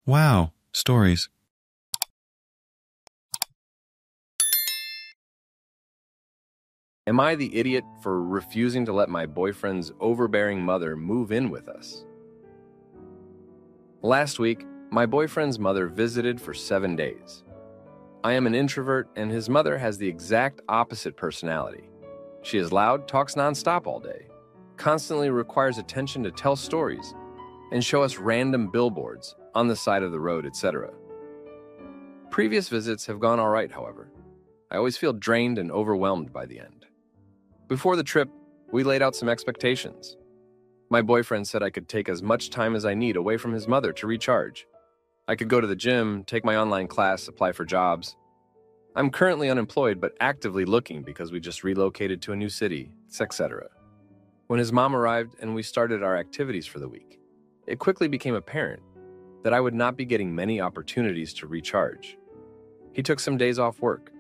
Wow, stories. Am I the idiot for refusing to let my boyfriend's overbearing mother move in with us? Last week, my boyfriend's mother visited for 7 days. I am an introvert, and his mother has the exact opposite personality. She is loud, talks nonstop all day, constantly requires attention to tell stories, and show us random billboards on the side of the road, etc. Previous visits have gone all right, however. I always feel drained and overwhelmed by the end. Before the trip, we laid out some expectations. My boyfriend said I could take as much time as I need away from his mother to recharge. I could go to the gym, take my online class, apply for jobs. I'm currently unemployed but actively looking because we just relocated to a new city, etc. When his mom arrived and we started our activities for the week, it quickly became apparent that I would not be getting many opportunities to recharge. He took some days off work,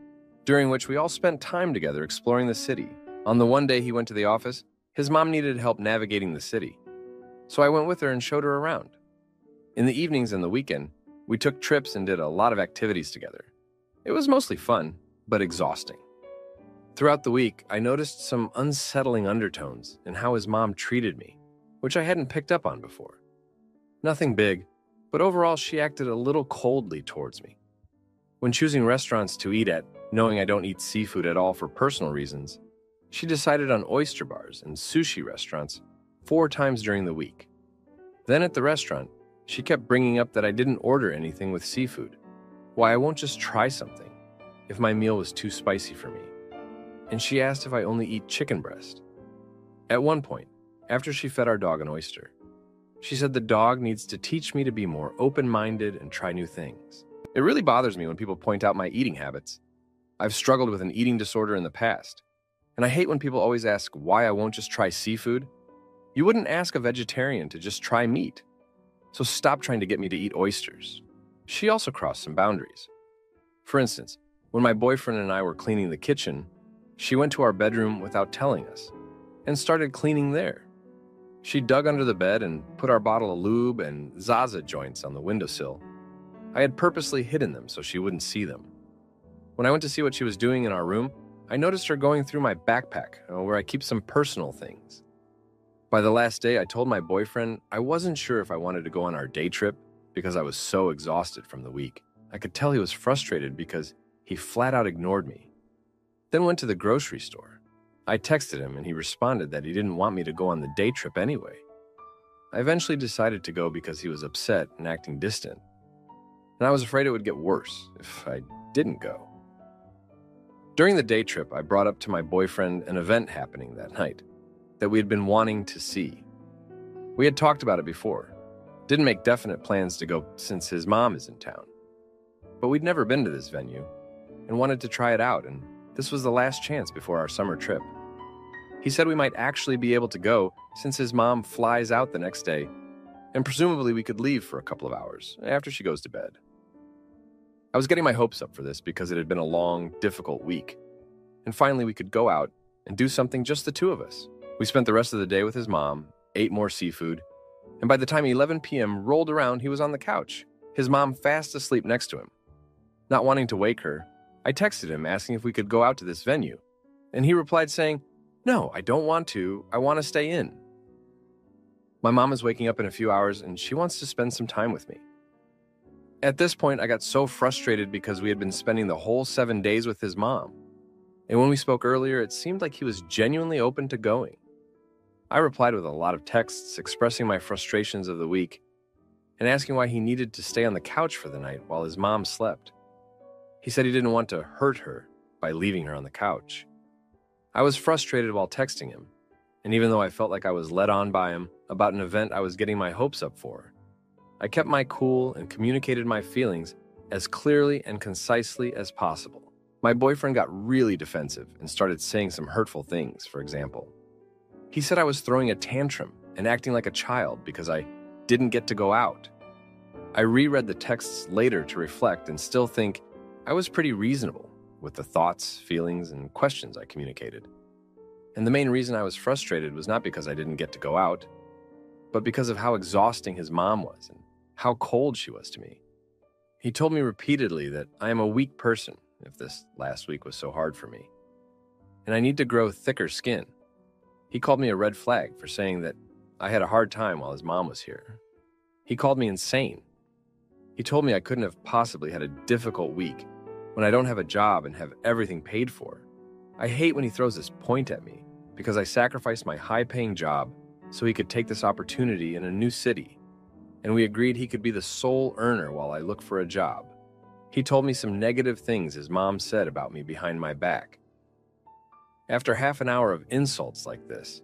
during which we all spent time together exploring the city. On the one day he went to the office, his mom needed help navigating the city, so I went with her and showed her around. In the evenings and the weekend, we took trips and did a lot of activities together. It was mostly fun, but exhausting. Throughout the week, I noticed some unsettling undertones in how his mom treated me, which I hadn't picked up on before. Nothing big, but overall she acted a little coldly towards me. When choosing restaurants to eat at, knowing I don't eat seafood at all for personal reasons, she decided on oyster bars and sushi restaurants 4 times during the week. Then at the restaurant, she kept bringing up that I didn't order anything with seafood. Why I won't just try something if my meal was too spicy for me. And she asked if I only eat chicken breast. At one point, after she fed our dog an oyster, she said the dog needs to teach me to be more open-minded and try new things. It really bothers me when people point out my eating habits. I've struggled with an eating disorder in the past, and I hate when people always ask why I won't just try seafood. You wouldn't ask a vegetarian to just try meat. So stop trying to get me to eat oysters. She also crossed some boundaries. For instance, when my boyfriend and I were cleaning the kitchen, she went to our bedroom without telling us and started cleaning there. She dug under the bed and put our bottle of lube and Zaza joints on the windowsill. I had purposely hidden them so she wouldn't see them. When I went to see what she was doing in our room, I noticed her going through my backpack, where I keep some personal things. By the last day, I told my boyfriend I wasn't sure if I wanted to go on our day trip because I was so exhausted from the week. I could tell he was frustrated because he flat out ignored me. Then went to the grocery store. I texted him and he responded that he didn't want me to go on the day trip anyway. I eventually decided to go because he was upset and acting distant. And I was afraid it would get worse if I didn't go. During the day trip, I brought up to my boyfriend an event happening that night that we had been wanting to see. We had talked about it before. Didn't make definite plans to go since his mom is in town. But we'd never been to this venue and wanted to try it out, and this was the last chance before our summer trip. He said we might actually be able to go since his mom flies out the next day, and presumably we could leave for a couple of hours after she goes to bed. I was getting my hopes up for this because it had been a long, difficult week, and finally we could go out and do something just the two of us. We spent the rest of the day with his mom, ate more seafood, and by the time 11 p.m. rolled around, he was on the couch, his mom fast asleep next to him. Not wanting to wake her, I texted him asking if we could go out to this venue, and he replied saying, "No, I don't want to. I want to stay in." My mom is waking up in a few hours, and she wants to spend some time with me. At this point, I got so frustrated because we had been spending the whole 7 days with his mom, and when we spoke earlier, it seemed like he was genuinely open to going. I replied with a lot of texts expressing my frustrations of the week and asking why he needed to stay on the couch for the night while his mom slept. He said he didn't want to hurt her by leaving her on the couch. I was frustrated while texting him, and even though I felt like I was led on by him about an event I was getting my hopes up for, I kept my cool and communicated my feelings as clearly and concisely as possible. My boyfriend got really defensive and started saying some hurtful things. For example, he said I was throwing a tantrum and acting like a child because I didn't get to go out. I reread the texts later to reflect and still think I was pretty reasonable with the thoughts, feelings, and questions I communicated. And the main reason I was frustrated was not because I didn't get to go out, but because of how exhausting his mom was and how cold she was to me. He told me repeatedly that I am a weak person, if this last week was so hard for me, and I need to grow thicker skin. He called me a red flag for saying that I had a hard time while his mom was here. He called me insane. He told me I couldn't have possibly had a difficult week when I don't have a job and have everything paid for. I hate when he throws this point at me because I sacrificed my high-paying job so he could take this opportunity in a new city, and we agreed he could be the sole earner while I look for a job. He told me some negative things his mom said about me behind my back. After half an hour of insults like this,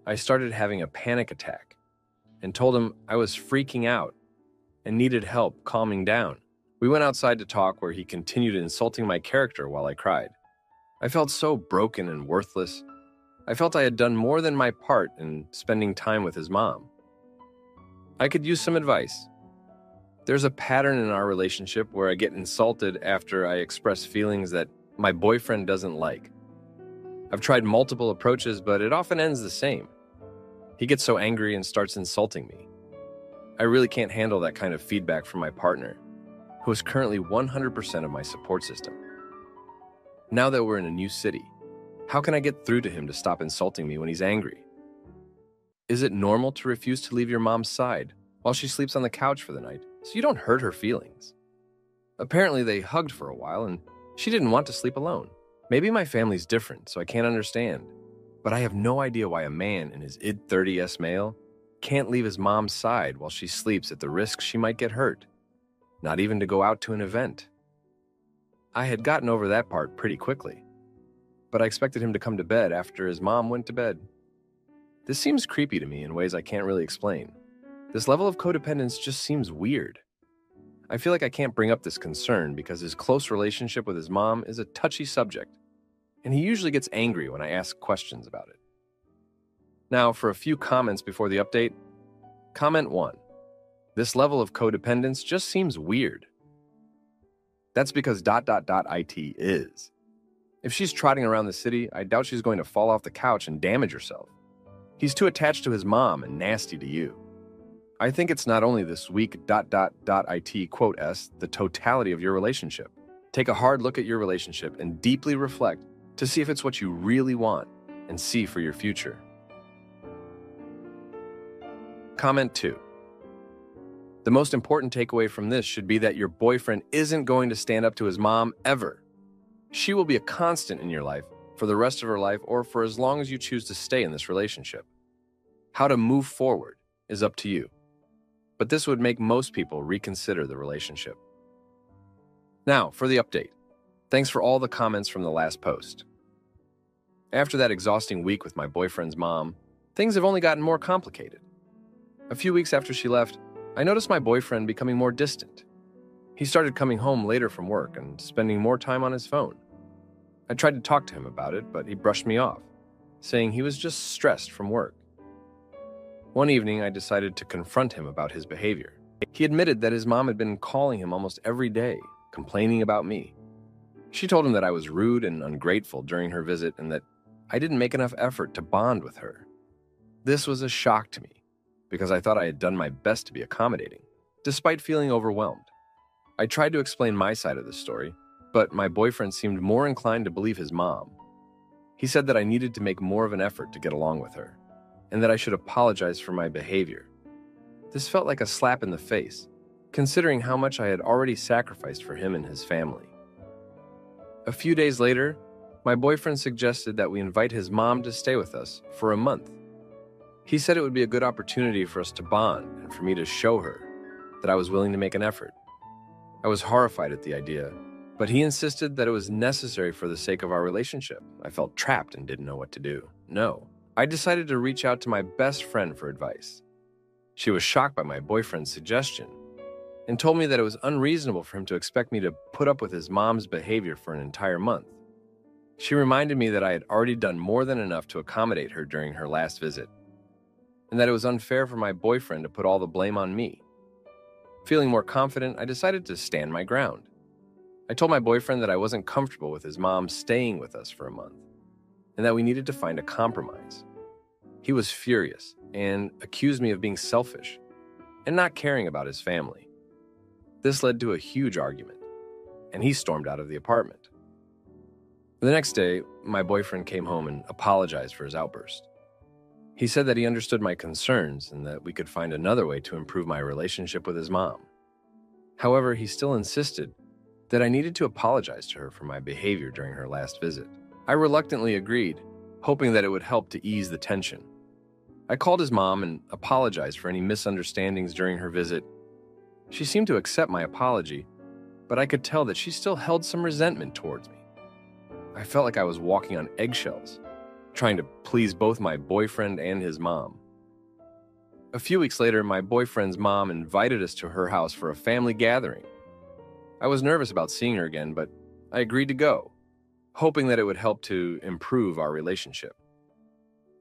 I started having a panic attack and told him I was freaking out and needed help calming down. We went outside to talk where he continued insulting my character while I cried. I felt so broken and worthless. I felt I had done more than my part in spending time with his mom. I could use some advice. There's a pattern in our relationship where I get insulted after I express feelings that my boyfriend doesn't like. I've tried multiple approaches, but it often ends the same. He gets so angry and starts insulting me. I really can't handle that kind of feedback from my partner, who is currently 100% of my support system. Now that we're in a new city, how can I get through to him to stop insulting me when he's angry? Is it normal to refuse to leave your mom's side while she sleeps on the couch for the night so you don't hurt her feelings? Apparently they hugged for a while and she didn't want to sleep alone. Maybe my family's different, so I can't understand. But I have no idea why a man in his id-30s male can't leave his mom's side while she sleeps at the risk she might get hurt, not even to go out to an event. I had gotten over that part pretty quickly, but I expected him to come to bed after his mom went to bed. This seems creepy to me in ways I can't really explain. This level of codependence just seems weird. I feel like I can't bring up this concern because his close relationship with his mom is a touchy subject, and he usually gets angry when I ask questions about it. Now, for a few comments before the update. Comment 1. This level of codependence just seems weird. That's because ... it is. If she's trotting around the city, I doubt she's going to fall off the couch and damage herself. He's too attached to his mom and nasty to you. I think it's not only this weak ... it quote s the totality of your relationship. Take a hard look at your relationship and deeply reflect to see if it's what you really want and see for your future. Comment 2. The most important takeaway from this should be that your boyfriend isn't going to stand up to his mom ever. She will be a constant in your life for the rest of her life or for as long as you choose to stay in this relationship. How to move forward is up to you, but this would make most people reconsider the relationship. Now, for the update. Thanks for all the comments from the last post. After that exhausting week with my boyfriend's mom, things have only gotten more complicated. A few weeks after she left, I noticed my boyfriend becoming more distant. He started coming home later from work and spending more time on his phone. I tried to talk to him about it, but he brushed me off, saying he was just stressed from work. One evening, I decided to confront him about his behavior. He admitted that his mom had been calling him almost every day, complaining about me. She told him that I was rude and ungrateful during her visit and that I didn't make enough effort to bond with her. This was a shock to me, because I thought I had done my best to be accommodating, despite feeling overwhelmed. I tried to explain my side of the story, but my boyfriend seemed more inclined to believe his mom. He said that I needed to make more of an effort to get along with her, and that I should apologize for my behavior. This felt like a slap in the face, considering how much I had already sacrificed for him and his family. A few days later, my boyfriend suggested that we invite his mom to stay with us for a month. He said it would be a good opportunity for us to bond and for me to show her that I was willing to make an effort. I was horrified at the idea, but he insisted that it was necessary for the sake of our relationship. I felt trapped and didn't know what to do. No, I decided to reach out to my best friend for advice. She was shocked by my boyfriend's suggestion and told me that it was unreasonable for him to expect me to put up with his mom's behavior for an entire month. She reminded me that I had already done more than enough to accommodate her during her last visit, and that it was unfair for my boyfriend to put all the blame on me. Feeling more confident, I decided to stand my ground. I told my boyfriend that I wasn't comfortable with his mom staying with us for a month, and that we needed to find a compromise. He was furious and accused me of being selfish and not caring about his family. This led to a huge argument, and he stormed out of the apartment. The next day, my boyfriend came home and apologized for his outburst. He said that he understood my concerns and that we could find another way to improve my relationship with his mom. However, he still insisted that I needed to apologize to her for my behavior during her last visit. I reluctantly agreed, hoping that it would help to ease the tension. I called his mom and apologized for any misunderstandings during her visit. She seemed to accept my apology, but I could tell that she still held some resentment towards me. I felt like I was walking on eggshells, trying to please both my boyfriend and his mom. A few weeks later, my boyfriend's mom invited us to her house for a family gathering. I was nervous about seeing her again, but I agreed to go, hoping that it would help to improve our relationship.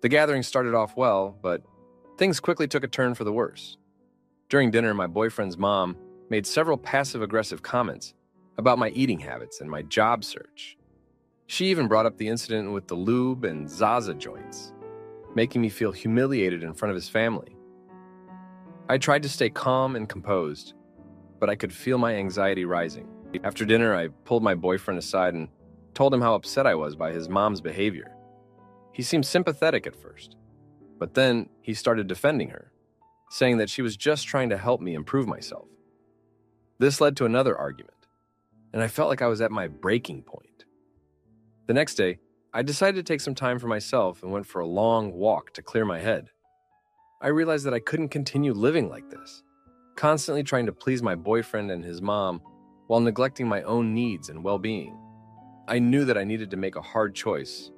The gathering started off well, but things quickly took a turn for the worse. During dinner, my boyfriend's mom made several passive-aggressive comments about my eating habits and my job search. She even brought up the incident with the lube and Zaza joints, making me feel humiliated in front of his family. I tried to stay calm and composed, but I could feel my anxiety rising. After dinner, I pulled my boyfriend aside and told him how upset I was by his mom's behavior. He seemed sympathetic at first, but then he started defending her, saying that she was just trying to help me improve myself. This led to another argument, and I felt like I was at my breaking point. The next day, I decided to take some time for myself and went for a long walk to clear my head. I realized that I couldn't continue living like this, constantly trying to please my boyfriend and his mom while neglecting my own needs and well-being. I knew that I needed to make a hard choice.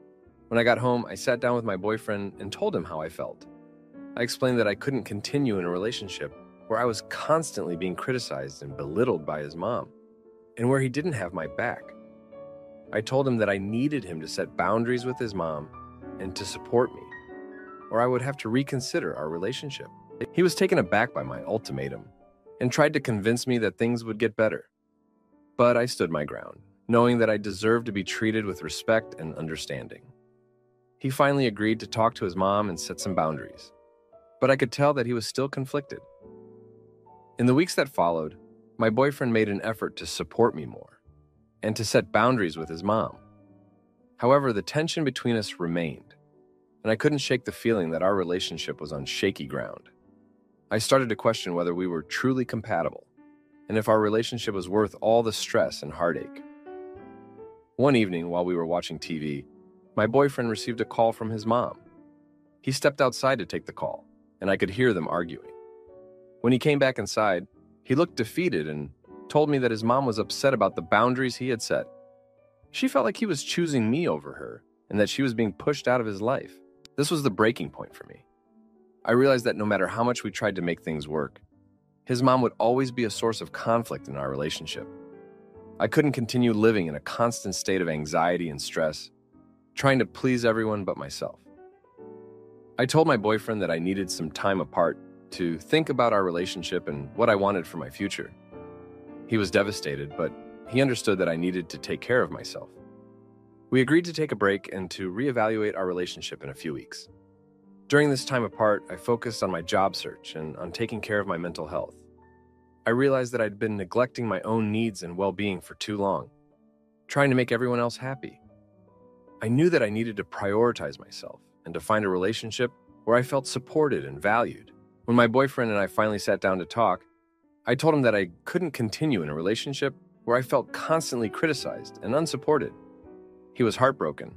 When I got home, I sat down with my boyfriend and told him how I felt. I explained that I couldn't continue in a relationship where I was constantly being criticized and belittled by his mom, and where he didn't have my back. I told him that I needed him to set boundaries with his mom and to support me, or I would have to reconsider our relationship. He was taken aback by my ultimatum and tried to convince me that things would get better. But I stood my ground, knowing that I deserved to be treated with respect and understanding. He finally agreed to talk to his mom and set some boundaries, but I could tell that he was still conflicted. In the weeks that followed, my boyfriend made an effort to support me more and to set boundaries with his mom. However, the tension between us remained, and I couldn't shake the feeling that our relationship was on shaky ground. I started to question whether we were truly compatible, and if our relationship was worth all the stress and heartache. One evening, while we were watching TV, my boyfriend received a call from his mom. He stepped outside to take the call, and I could hear them arguing. When he came back inside, he looked defeated and told me that his mom was upset about the boundaries he had set. She felt like he was choosing me over her and that she was being pushed out of his life. This was the breaking point for me. I realized that no matter how much we tried to make things work, his mom would always be a source of conflict in our relationship. I couldn't continue living in a constant state of anxiety and stress, trying to please everyone but myself. I told my boyfriend that I needed some time apart to think about our relationship and what I wanted for my future. He was devastated, but he understood that I needed to take care of myself. We agreed to take a break and to reevaluate our relationship in a few weeks. During this time apart, I focused on my job search and on taking care of my mental health. I realized that I'd been neglecting my own needs and well-being for too long, trying to make everyone else happy. I knew that I needed to prioritize myself and to find a relationship where I felt supported and valued. When my boyfriend and I finally sat down to talk, I told him that I couldn't continue in a relationship where I felt constantly criticized and unsupported. He was heartbroken,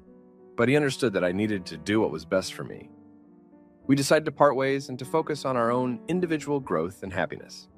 but he understood that I needed to do what was best for me. We decided to part ways and to focus on our own individual growth and happiness.